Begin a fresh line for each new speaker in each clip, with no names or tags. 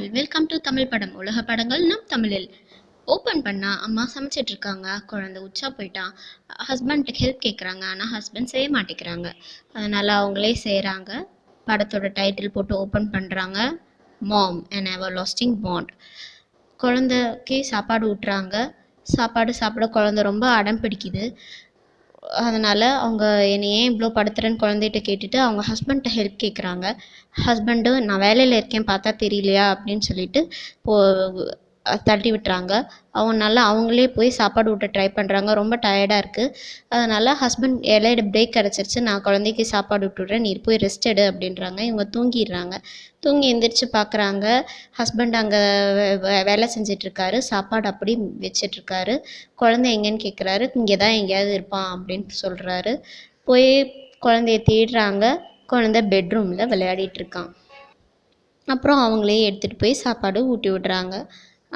Channel. Welcome to Tamil படம். உலக படங்கள் நம் தமிழில். ஓப்பன் பண்ணா அம்மா சமைச்சிட்டு இருக்காங்க. குழந்தை உச்சா போயிட்டான். ஹஸ்பண்ட்க்கு ஹெல்ப் கேட்குறாங்க. ஆனால் ஹஸ்பண்ட் செய்ய மாட்டேங்கிறாங்க. அதனால அவங்களே செய்கிறாங்க. படத்தோட டைட்டில் போட்டு ஓப்பன் பண்ணுறாங்க. Mom and everlasting bond. குழந்தைக்கு சாப்பாடு ஊட்டுறாங்க. சாப்பாடு சாப்பிட குழந்தை ரொம்ப அடம் பிடிக்குது. அதனால் அவங்க என்னை ஏன் இவ்வளோ படுத்துகிறேன்னு குழந்தைகிட்ட கேட்டுட்டு அவங்க ஹஸ்பண்ட்ட ஹெல்ப் கேட்குறாங்க. ஹஸ்பண்டு நான் வேலையில் இருக்கேன் பார்த்தா தெரியலையா அப்படின்னு சொல்லிட்டு தட்டி விட்டுறாங்க. அவங்கனால அவங்களே போய் சாப்பாடு ஊட்ட ட்ரை பண்ணுறாங்க. ரொம்ப டயர்டாக இருக்குது. அதனால் ஹஸ்பண்ட் இடையில பிரேக் கிடச்சிருச்சு, நான் குழந்தைக்கு சாப்பாடு விட்டுவிட்றேன், நீ போய் ரெஸ்ட் எடு அப்படின்றாங்க. இவங்க தூங்கிடுறாங்க. தூங்கி எந்திரிச்சு பார்க்குறாங்க, ஹஸ்பண்ட் அங்கே வேலை செஞ்சிட்ருக்காரு. சாப்பாடு அப்படி வச்சிட்ருக்காரு. குழந்தை எங்கேன்னு கேட்குறாரு. இங்கே தான் எங்கேயாவது இருப்பான் அப்படின்னு சொல்கிறாரு. போய் குழந்தைய தேடுறாங்க. குழந்தை பெட்ரூமில் விளையாடிட்டுருக்கான். அப்புறம் அவங்களே எடுத்துகிட்டு போய் சாப்பாடு ஊட்டி விடுறாங்க.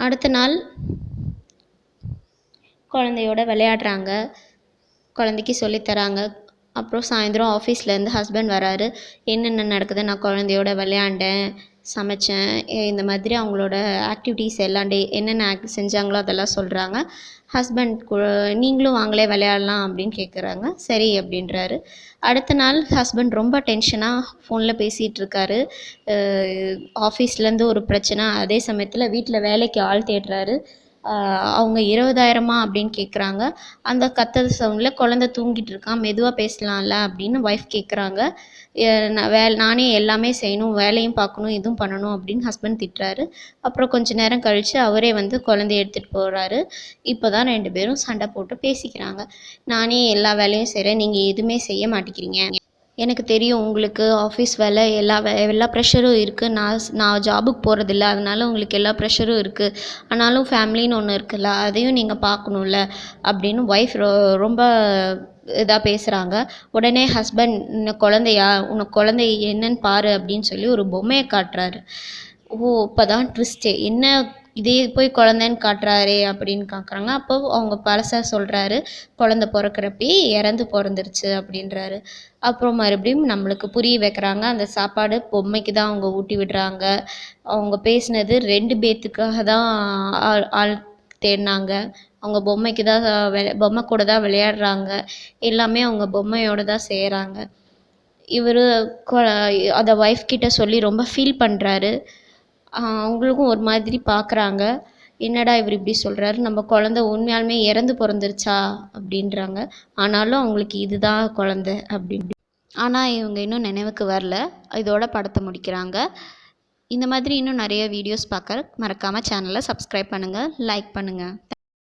அடுத்த நாள் குழந்தையோட விளையாடுறாங்க. குழந்தைக்கு சொல்லித்தராங்க. அப்புறம் சாயந்தரம் ஆஃபீஸ்லேருந்து ஹஸ்பண்ட் வராரு. என்னென்ன நடக்குது, நான் குழந்தையோட விளையாண்டேன், சமைச்சேன், இந்த மாதிரி அவங்களோட ஆக்டிவிட்டீஸ் எல்லாம் என்னென்ன செஞ்சாங்களோ அதெல்லாம் சொல்கிறாங்க. ஹஸ்பண்ட் நீங்களும் வாங்களே விளையாடலாம் அப்படின்னு கேட்குறாங்க. சரி அப்படின்றாரு. அடுத்த நாள் ஹஸ்பண்ட் ரொம்ப டென்ஷனாக ஃபோனில் பேசிகிட்டு இருக்காரு. ஆஃபீஸ்லேருந்து ஒரு பிரச்சனை, அதே சமயத்தில் வீட்டில் வேலைக்கு ஆள் தேடுறாரு. அவங்க 20,000 அப்படின்னு கேட்குறாங்க. அந்த கத்துற சவுண்டில் குழந்தை தூங்கிட்டு இருக்கான். மெதுவாக பேசலாம்ல அப்படின்னு ஒய்ஃப் கேட்குறாங்க. நானே எல்லாமே செய்யணும், வேலையும் பார்க்கணும், இதுவும் பண்ணணும் அப்படின்னு ஹஸ்பண்ட் திட்டுறாரு. அப்புறம் கொஞ்சம் நேரம் கழித்து அவரே வந்து குழந்தைய எடுத்துகிட்டு போகிறாரு. இப்போ தான் 2 பேரும் சண்டை போட்டு பேசிக்கிறாங்க. நானே எல்லா வேலையும் செய்கிறேன், நீங்கள் எதுவுமே செய்ய மாட்டேங்கிறீங்க. எனக்கு தெரியும் உங்களுக்கு ஆஃபீஸ் வேலை எல்லா ப்ரெஷரும் இருக்குது. நான் ஜாபுக்கு போகிறதில்ல, அதனால உங்களுக்கு எல்லா ப்ரெஷரும் இருக்குது. ஆனாலும் ஃபேமிலின்னு ஒன்று இருக்குல்ல, அதையும் நீங்கள் பார்க்கணுல்ல அப்படின்னு ஒய்ஃப் ரொம்ப இதாக பேசுகிறாங்க. உடனே ஹஸ்பண்ட், உனக்கு குழந்தை என்னன்னு பாரு அப்படின்னு சொல்லி ஒரு பொம்மையை காட்டுறாரு. ஓ, இப்போ தான் ட்விஸ்ட்டே, என்ன இதே போய் குழந்தைன்னு காட்டுறாரே அப்படின்னு பார்க்குறாங்க. அப்போ அவங்க பழசா சொல்கிறாரு, குழந்த பிறக்கிறப்பயே இறந்து பிறந்துருச்சு அப்படின்றாரு. அப்புறம் மறுபடியும் நம்மளுக்கு புரிய வைக்கிறாங்க. அந்த சாப்பாடு பொம்மைக்கு தான் அவங்க ஊட்டி விடுறாங்க. அவங்க பேசினது 2 பேர்த்துக்காக தான் ஆள் தேடினாங்க. அவங்க பொம்மைக்கு தான் பொம்மை கூட தான் விளையாடுறாங்க. எல்லாமே அவங்க பொம்மையோடு தான் செய்கிறாங்க. இவர் அதை ஒய்ஃப் கிட்ட சொல்லி ரொம்ப ஃபீல் பண்ணுறாரு. அவங்களுக்கும் ஒரு மாதிரி பார்க்குறாங்க. என்னடா இவர் இப்படி சொல்கிறாரு, நம்ம குழந்தை உண்மையாலுமே இறந்து பிறந்துருச்சா அப்படின்றாங்க. ஆனாலும் அவங்களுக்கு இதுதான் குழந்தை அப்படின்னு. ஆனால் இவங்க இன்னும் நினைவுக்கு வரல. இதோட படத்தை முடிக்கிறாங்க. இந்த மாதிரி இன்னும் நிறைய வீடியோஸ் பார்க்க மறக்காமல் சேனலை சப்ஸ்கிரைப் பண்ணுங்கள், லைக் பண்ணுங்கள்.